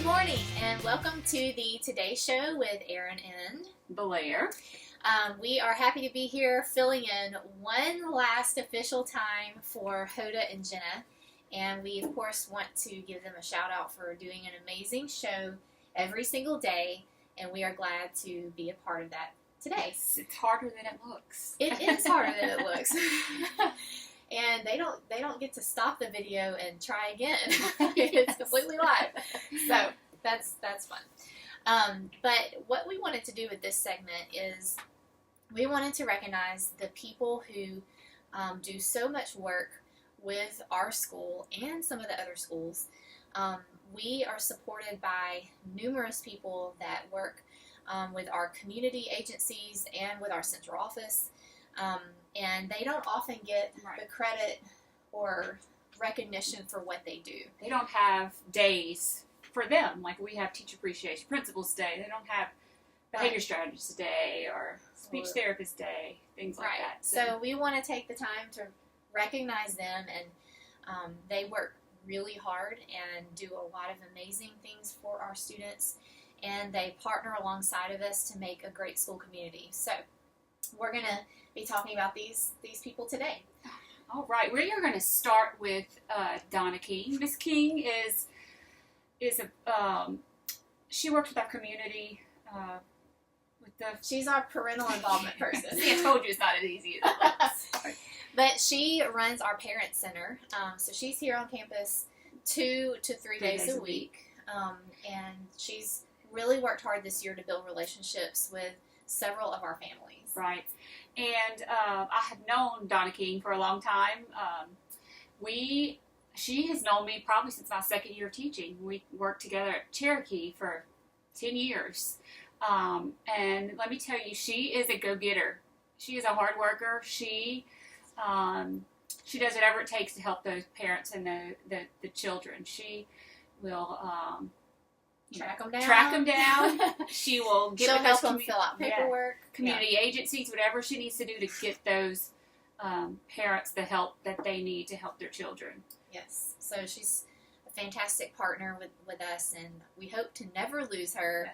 Good morning, and welcome to the Today Show with Erin and Blair. We are happy to be here filling in one last official time for Hoda and Jenna. And we, of course, want to give them a shout out for doing an amazing show every single day. And we are glad to be a part of that today. Yes, it's harder than it looks. It is harder than it looks. And they don't get to stop the video and try again. It's completely live. So that's fun. But what we wanted to do with this segment is we wanted to recognize the people who do so much work with our school and some of the other schools. We are supported by numerous people that work with our community agencies and with our central office. And they don't often get the credit or recognition for what they do. They don't have days for them. Like we have Teacher Appreciation Principals Day. They don't have Behavior Strategist Day or Speech Therapist Day, things like that. So we want to take the time to recognize them, and they work really hard and do a lot of amazing things for our students, and they partner alongside of us to make a great school community. So we're going to be talking about these people today. All right, we are going to start with Donna King. Miss King is she works with our community. She's our parental involvement person. See, I told you it's not as easy as it looks. But she runs our parent center. So she's here on campus 2 to 3 days a week. And she's really worked hard this year to build relationships with several of our families. Right. And I have known Donna King for a long time. She has known me probably since my second year of teaching. We worked together at Cherokee for 10 years. And let me tell you, she is a go-getter. She is a hard worker. She does whatever it takes to help those parents and the children. She will track them down. She will She'll help them fill out paperwork. Community agencies, whatever she needs to do to get those parents the help that they need to help their children. Yes. So she's a fantastic partner with us, and we hope to never lose her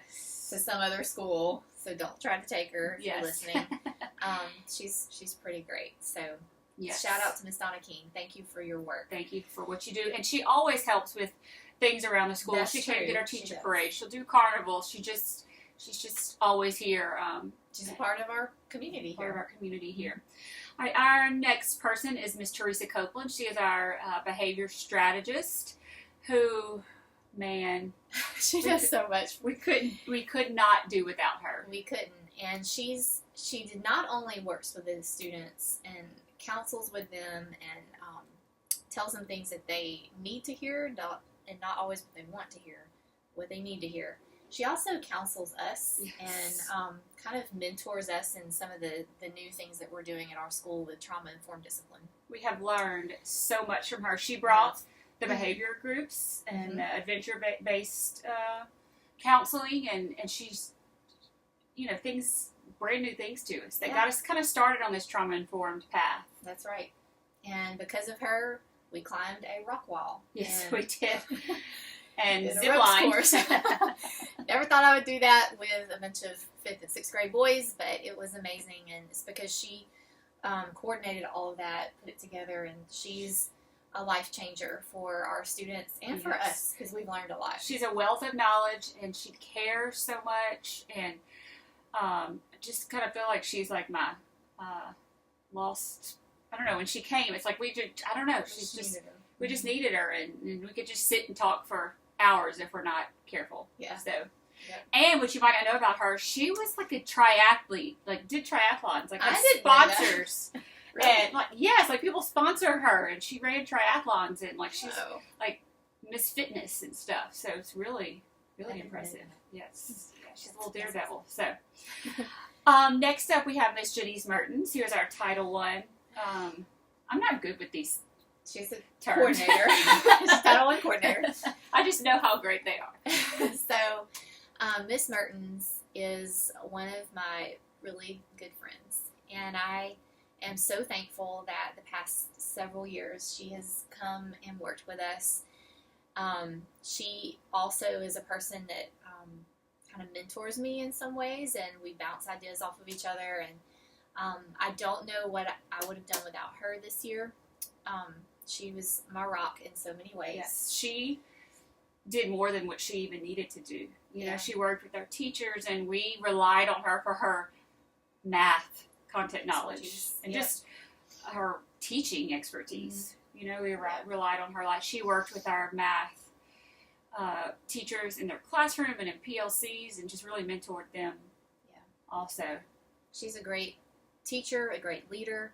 to some other school. So don't try to take her if you're listening. She's pretty great. So shout out to Miss Donna King. Thank you for your work. Thank you for what you do. And she always helps with things around the school. That's she true. can't get our teacher parade. She'll do carnivals. She's just always here. She's a part of our community here. All right, our next person is Miss Teresa Copeland. She is our behavior strategist. Who, man, she does so much. We could not do without her. We couldn't. And she not only works with the students and counsels with them and tells them things that they need to hear, and not always what they want to hear, what they need to hear. She also counsels us and kind of mentors us in some of the new things that we're doing at our school with trauma-informed discipline. We have learned so much from her. She brought the behavior groups and the adventure-based counseling, and she's, brand new things to us. They got us kind of started on this trauma-informed path. That's right. And because of her, we climbed a rock wall. Yes, we did. And zip line. Never thought I would do that with a bunch of 5th and 6th grade boys, but it was amazing, and it's because she coordinated all of that, put it together, and she's a life changer for our students and for us, because we've learned a lot. She's a wealth of knowledge, and she cares so much, and I just kind of feel like she's like my lost, I don't know, when she came, it's like we just needed her, and we could just sit and talk for hours if we're not careful. Yeah. So, and what you might not know about her, she was like a triathlete, like did triathlons, like sponsors. Really? And like people sponsor her, and she ran triathlons, and like she's like Miss Fitness and stuff. So it's really, really impressive. Yes, she's a little daredevil. So, next up we have Miss Janice Mertens. Here's our Title I. I'm not good with these. She's a coordinator. She's Title I coordinator. I just know how great they are. So, Miss Mertens is one of my really good friends, and I am so thankful that the past several years she has come and worked with us She also is a person that kind of mentors me in some ways, and we bounce ideas off of each other. And I don't know what I would have done without her this year. She was my rock in so many ways. Yes, she did more than what she even needed to do. You know, she worked with our teachers, and we relied on her for her math content knowledge and just her teaching expertise. Mm-hmm. You know, we relied on her. Like, she worked with our math teachers in their classroom and in PLCs, and just really mentored them. Yeah. Also, she's a great teacher, a great leader,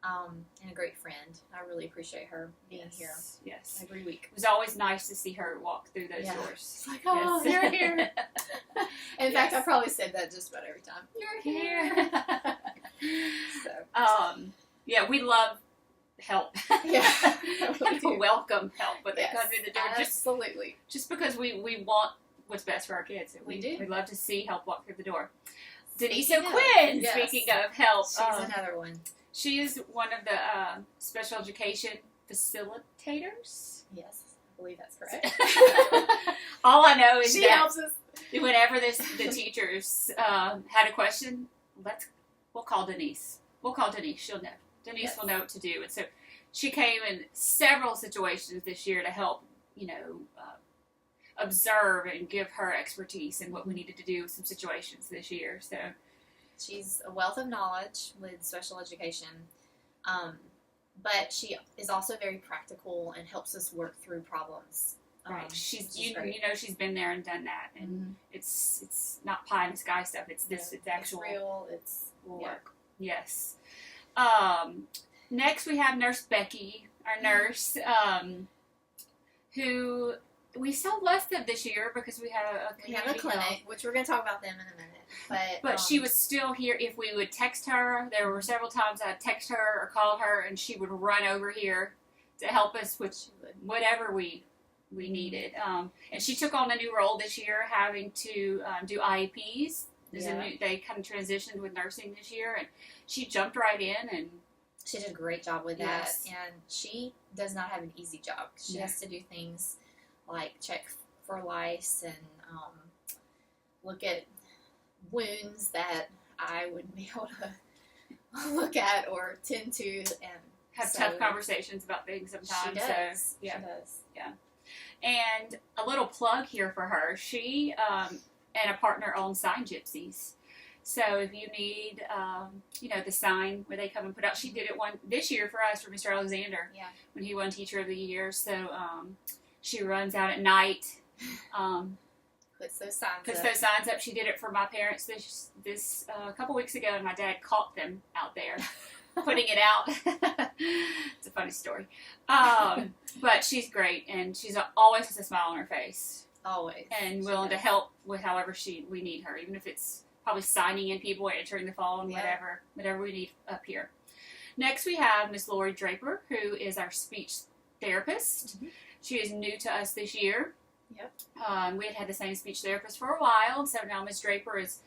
and a great friend. I really appreciate her being here. Yes, every week. It was always nice to see her walk through those doors. It's like, oh, you're here. In fact, I probably said that just about every time. You're here. So, yeah, we love help. Yeah, we welcome help when they come through the door. Absolutely. Just because we want what's best for our kids. We do. We love to see help walk through the door. Denise O'Quinn, speaking of help. She's another one. She is one of the special education facilitators. Yes, I believe that's correct. All I know is she helps us. Whenever the teachers had a question, we'll call Denise. We'll call Denise. She'll know. Denise will know what to do. And so she came in several situations this year to help, observe and give her expertise in what we needed to do with some situations this year. So she's a wealth of knowledge with special education, but she is also very practical and helps us work through problems. Right. She's been there and done that, and it's not pie in the sky stuff. It's actual. It's real. It's work. Yes. Next we have Nurse Becky, our nurse, who we saw less of this year because we have a clinic, which we're going to talk about them in a minute. But she was still here. If we would text her, there were several times I'd text her or call her, and she would run over here to help us with whatever we needed. And she took on a new role this year, having to do IEPs. They kind of transitioned with nursing this year, and she jumped right in, and she did a great job with that. And she does not have an easy job. She has to do things like check for lice and look at wounds that I wouldn't be able to look at or tend to, and have tough conversations about things sometimes. She does. So, She does. Yeah. And a little plug here for her. She and a partner own Sign Gypsies. So if you need, the sign where they come and put out, she did it this year for us, for Mr. Alexander, when he won Teacher of the Year. So she runs out at night, puts those signs up. She did it for my parents this a couple weeks ago, and my dad caught them out there putting it out. It's a funny story. But she's great, and she's always has a smile on her face. Always. And willing to help with however we need her, even if it's probably signing in people, answering the phone, whatever we need up here. Next we have Miss Lori Draper, who is our speech therapist. Mm-hmm. She is new to us this year. Yep. We had the same speech therapist for a while, so now Miss Draper it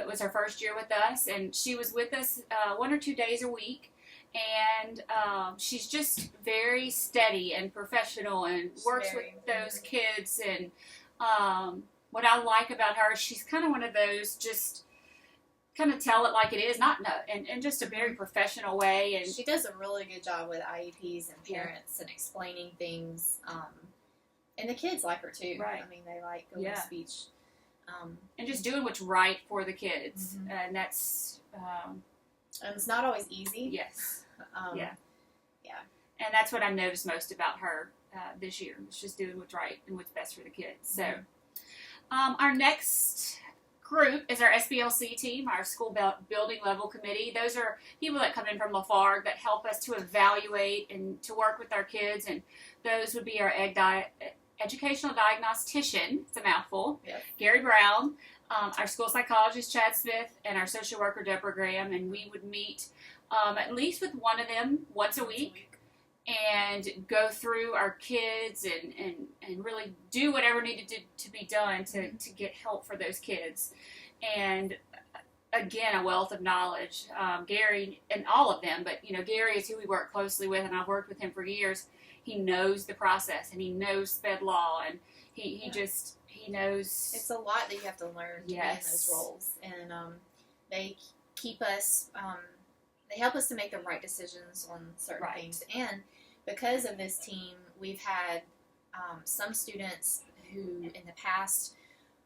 was her first year with us, and she was with us 1 or 2 days a week. And she's just very steady and professional and works with those kids. And what I like about her, she's kind of one of those just kind of tell it like it is, and just a very professional way. And she does a really good job with IEPs and parents and explaining things. And the kids like her too. Right. I mean, they like going to speech. And just doing what's right for the kids. Mm-hmm. And that's... and it's not always easy. Yes. And that's what I noticed most about her this year. It's just doing what's right and what's best for the kids. So, our next group is our SBLC team, our school building level committee. Those are people that come in from Lafargue that help us to evaluate and to work with our kids. And those would be our educational diagnostician. It's a mouthful. Yep. Gary Brown. Our school psychologist, Chad Smith, and our social worker, Deborah Graham, and we would meet at least with one of them once a week and go through our kids and really do whatever needed to be done to get help for those kids. And again, a wealth of knowledge. Gary, and all of them, but Gary is who we work closely with, and I've worked with him for years. he knows the process, and he knows sped law, and he knows. It's a lot that you have to learn to be in those roles, and they keep us. They help us to make the right decisions on certain things, and because of this team, we've had some students who, in the past,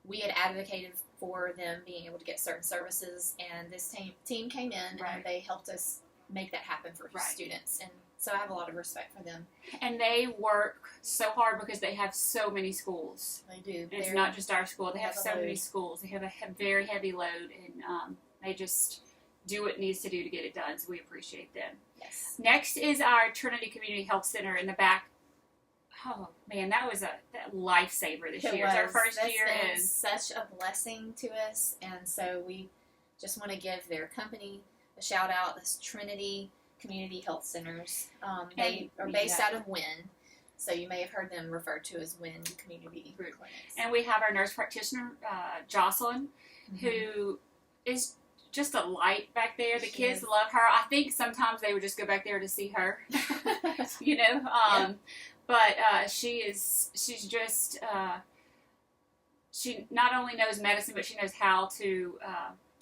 we had advocated for them being able to get certain services, and this team came in and they helped us make that happen for students, and so I have a lot of respect for them. And they work so hard because they have so many schools. They do. It's not just our school. They have so many schools. They have a very heavy load, and they just do what needs to do to get it done, so we appreciate them. Yes. Next is our Trinity Community Health Center in the back. Oh, man, that was a lifesaver this year. It's our first year. It's been such a blessing to us, and so we just want to give their company a shout out. This Trinity Community Health Centers. They are based out of Wynn, so you may have heard them referred to as Wynn Community Clinics. And we have our nurse practitioner, Jocelyn, who is just a light back there. The kids love her. I think sometimes they would just go back there to see her, you know. But she's just, she not only knows medicine, but she knows how to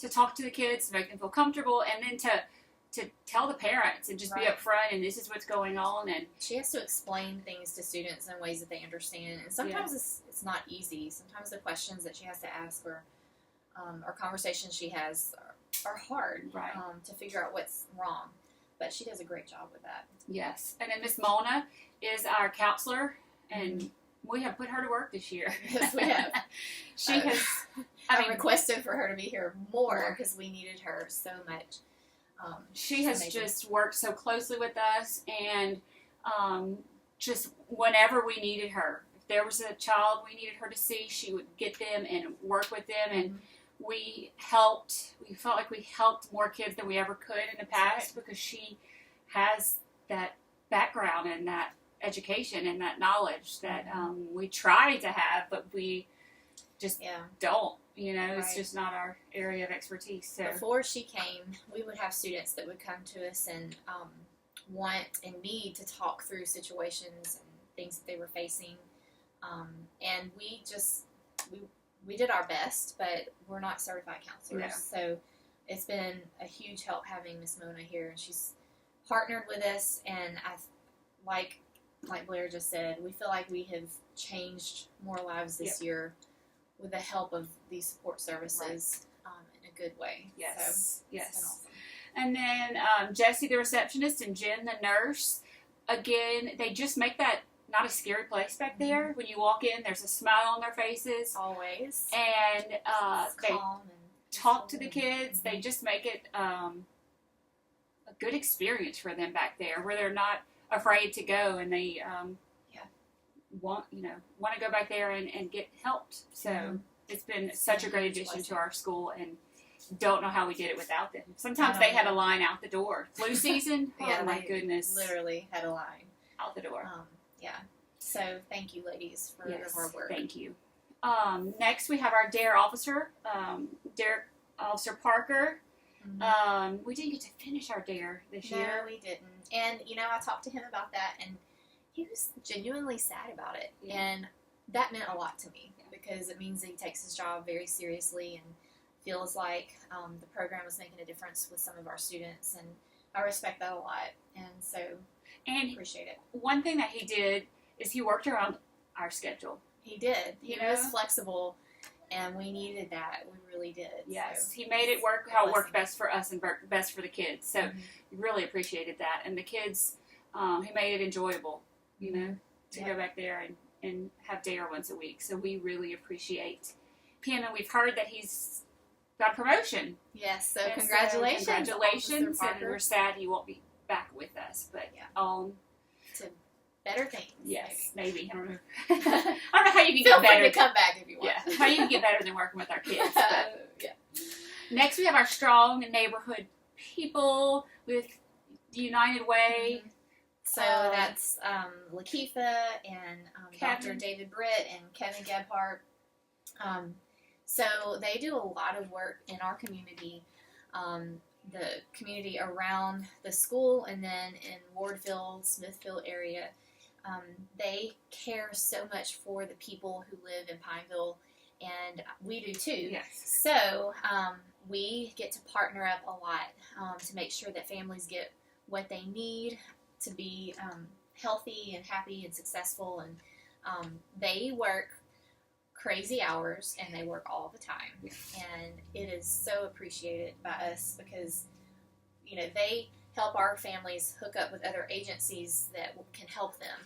talk to the kids, to make them feel comfortable, and then to tell the parents and just be upfront, and this is what's going on. And she has to explain things to students in ways that they understand, and sometimes it's not easy. Sometimes the questions that she has to ask or conversations she has are hard to figure out what's wrong. But she does a great job with that. Yes. And then Miss Mona is our counselor, and we have put her to work this year. Yes, we have. She has. I requested for her to be here more because we needed her so much. She has just worked so closely with us, and just whenever we needed her, if there was a child we needed her to see, she would get them and work with them, and we felt like we helped more kids than we ever could in the past because she has that background and that education and that knowledge that we try to have, but we just don't. You know, it's just not our area of expertise. So before she came, we would have students that would come to us and want and need to talk through situations and things that they were facing, and we did our best, but we're not certified counselors, so it's been a huge help having Miss Mona here, and she's partnered with us, and like Blair just said, we feel like we have changed more lives this year with the help of these support services in a good way. Yes, so it's been awesome. And then Jessie, the receptionist, and Jen, the nurse, again, they just make that not a scary place back there. When you walk in, there's a smile on their faces. Always. And they talk to the kids. They just make it a good experience for them back there, where they're not afraid to go, and they want to go back there and get helped. So it's been such a great addition to our school, and don't know how we did it without them. Sometimes they had a line out the door. Flu season, oh my goodness, literally had a line out the door. So thank you, ladies, for your hard work. Thank you. Next, we have our DARE officer, DARE Officer Parker. We didn't get to finish our DARE this year. No, we didn't. And, I talked to him about that, and he was genuinely sad about it. Yeah. And that meant a lot to me because it means that he takes his job very seriously and feels like the program is making a difference with some of our students. And I respect that a lot. And so I appreciate it. One thing that he did is he worked around our schedule. He did. He was flexible, and we needed that. We really did. Yes. So he made it work how it worked best for us and best for the kids. So we really appreciated that. And the kids, he made it enjoyable, to go back there and have DARE once a week. So we really appreciate him. And we've heard that he's got a promotion. Yes. So congratulations. Congratulations. And we're sad he won't be back with us. But to better things. Yes, maybe. I don't know. I don't know how you can get better. Feel free to come back if you want. Yeah, how you can get better than working with our kids. But. Next, we have our strong neighborhood people with the United Way. So that's Lakeitha and Dr. David Britt and Kevin Gebhardt. So they do a lot of work in our community, the community around the school, and then in Wardville, Smithfield area. they care so much for the people who live in Pineville, and we do too. Yes. So we get to partner up a lot to make sure that families get what they need to be healthy and happy and successful. And they work crazy hours, and they work all the time. And it is so appreciated by us because, you know, they help our families hook up with other agencies that can help them.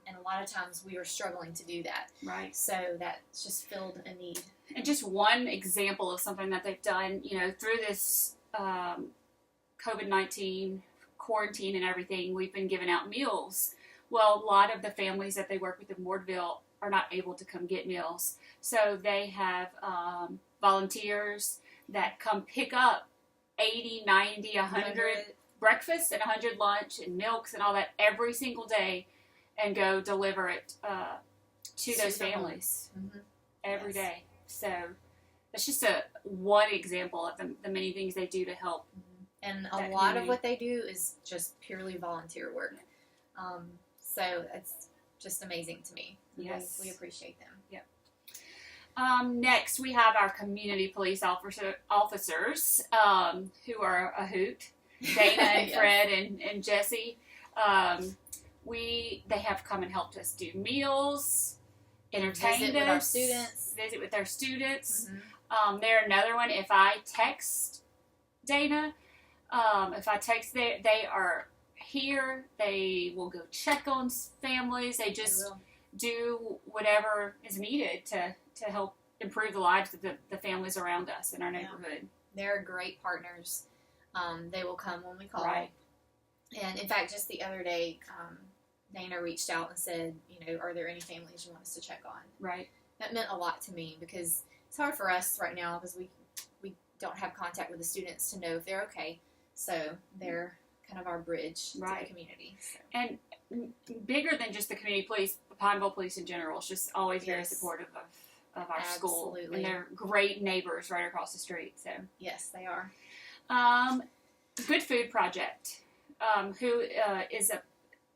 And a lot of times we are struggling to do that. Right. So that's just filled a need. And just one example of something that they've done, you know, through this COVID-19 quarantine and everything, we've been giving out meals. Well, a lot of the families that they work with in Wardville are not able to come get meals. So they have volunteers that come pick up 80, 90, 100 breakfast and 100 lunch and milks and all that every single day and go deliver it to those families every day. So that's just one example of the many things they do to help. And a lot of what they do is just purely volunteer work. So it's just amazing to me. Yes. We appreciate them. Yep. Next, we have our community police officers who are a hoot. Dana and Yes. Fred and Jesse. They have come and helped us do meals, entertain visit with our students. Visit with our students. Mm-hmm. They're another one. If I text Dana, they are here. They will go check on families. They just do whatever is needed to help improve the lives of the families around us in our neighborhood. They're great partners. They will come when we call. Right. And in fact, just the other day, Dana reached out and said, you know, are there any families you want us to check on? Right. That meant a lot to me because it's hard for us right now because we don't have contact with the students to know if they're okay. So they're kind of our bridge to the community. So. And bigger than just the community police, Pineville Police in general is just always very supportive of our school. And they're great neighbors right across the street. So yes, they are. Good Food Project, who is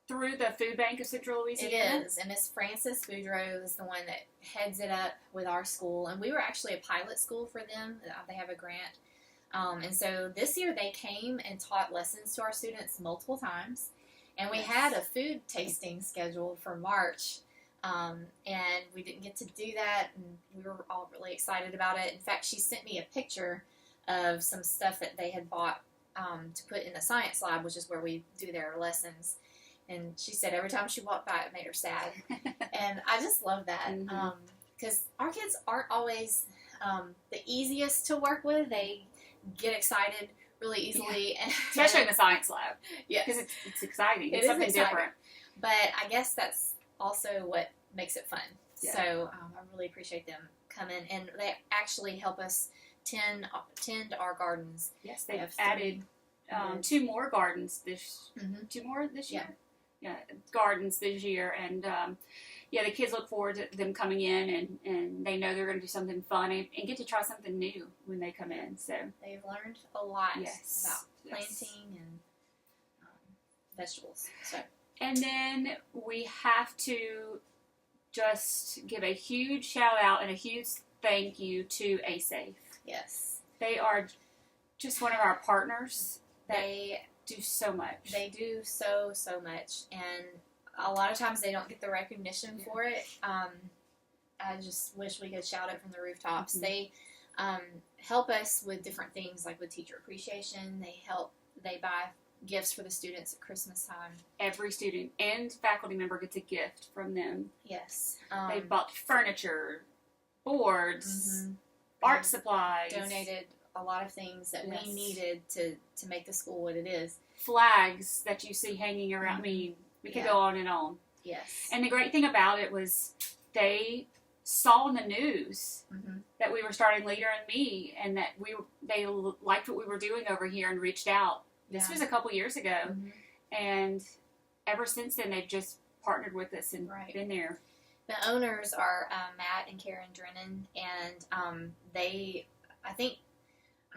through the Food Bank of Central Louisiana. It is, and Miss Frances Boudreaux is the one that heads it up with our school, and we were actually a pilot school for them. They have a grant, and so this year they came and taught lessons to our students multiple times, and we had a food tasting scheduled for March, and we didn't get to do that, and we were all really excited about it. In fact, she sent me a picture of some stuff that they had bought to put in the science lab, which is where we do their lessons. And she said every time she walked by, it made her sad. And I just love that because our kids aren't always the easiest to work with. They get excited really easily. Yeah. Especially in the science lab. Yeah. Because it's exciting. It's It is something exciting. different. But I guess that's also what makes it fun. Yeah. So I really appreciate them coming. And they actually help us tend our gardens. Yes, they've added 2 more gardens this 2 more this year. Yeah, gardens this year, and the kids look forward to them coming in, and they know they're going to do something fun and get to try something new when they come in. So they've learned a lot about planting and vegetables. So, and then we have to just give a huge shout out and a huge thank you to ASAFE. Yes, they are just one of our partners. They do so much. They do so much, and a lot of times they don't get the recognition for it. I just wish we could shout it from the rooftops. They help us with different things, like with teacher appreciation. They buy gifts for the students at Christmas time. Every student and faculty member gets a gift from them. Yes. They bought furniture, boards, art supplies. Donated a lot of things that we needed to make the school what it is. Flags that you see hanging around. I mean, we could go on and on. Yes. And the great thing about it was they saw in the news that we were starting Leader in Me, and that they liked what we were doing over here and reached out. This was a couple years ago, and ever since then they've just partnered with us and been there. The owners are Matt and Karen Drennan, and I'm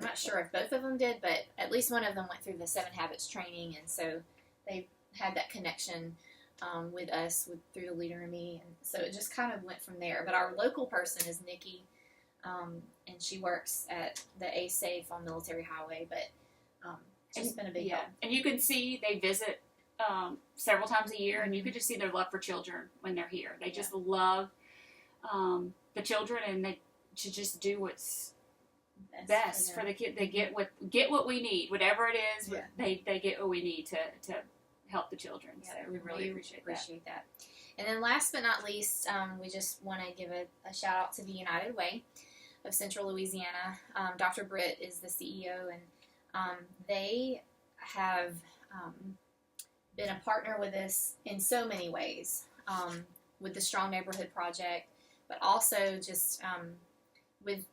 not sure if both of them did, but at least one of them went through the 7 Habits training, and so they had that connection with us through the Leader in Me, and so it just kind of went from there. But our local person is Nikki, and she works at the A Safe on Military Highway. But it's been a big help. And you can see they visit several times a year, and you can just see their love for children when they're here. They just love the children, and they should just do what's best for the kid. They get what we need, whatever it is. Yeah. They get what we need to help the children. Yeah, so we really appreciate that. And then last but not least, we just want to give a shout out to the United Way of Central Louisiana. Dr. Britt is the CEO, and they have been a partner with us in so many ways, with the Strong Neighborhood Project, but also just with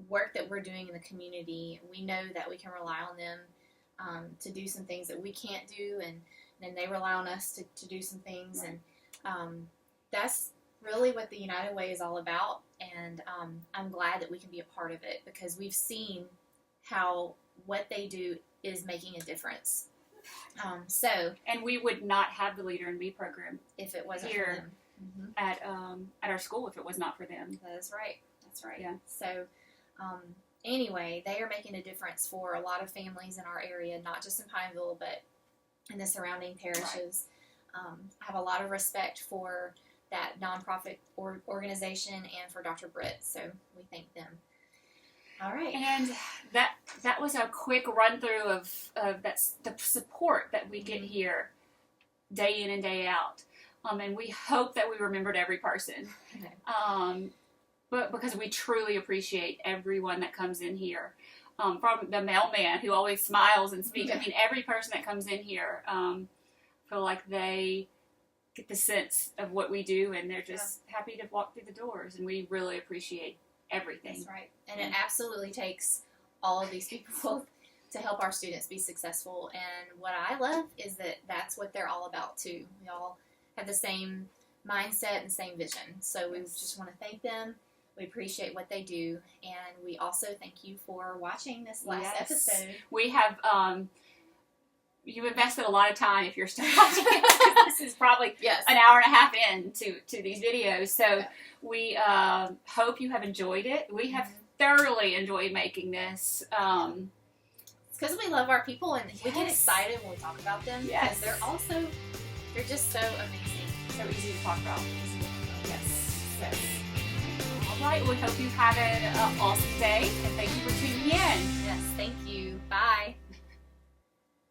work that we're doing in the community. We know that we can rely on them to do some things that we can't do, and then they rely on us to do some things. Right. And that's really what the United Way is all about, and I'm glad that we can be a part of it, because we've seen how what they do is making a difference. And we would not have the Leader in Me program if it wasn't here for them. At our school if it was not for them. That's right. Yeah. So anyway, they are making a difference for a lot of families in our area, not just in Pineville, but in the surrounding parishes. Right. I have a lot of respect for that nonprofit organization and for Dr. Britt, so we thank them. All right. And that was a quick run through of the support that we get here day in and day out. And we hope that we remembered every person. Okay. But because we truly appreciate everyone that comes in here. From the mailman who always smiles and speaks. I mean, every person that comes in here feel like they get the sense of what we do, and they're just happy to walk through the doors, and we really appreciate everything. That's right. And it absolutely takes all of these people to help our students be successful. And what I love is that that's what they're all about too. We all have the same mindset and same vision. So we just want to thank them. We appreciate what they do, and we also thank you for watching this last episode. We have you invested a lot of time if you're still watching it. This is probably an hour and a half in to these videos. So we hope you have enjoyed it. We have thoroughly enjoyed making this. It's because we love our people, and we get excited when we talk about them. Because they're just so amazing. So easy to talk about. Yes. So, all right. We hope you have an awesome day, and thank you for tuning in. Yes, thank you. Bye.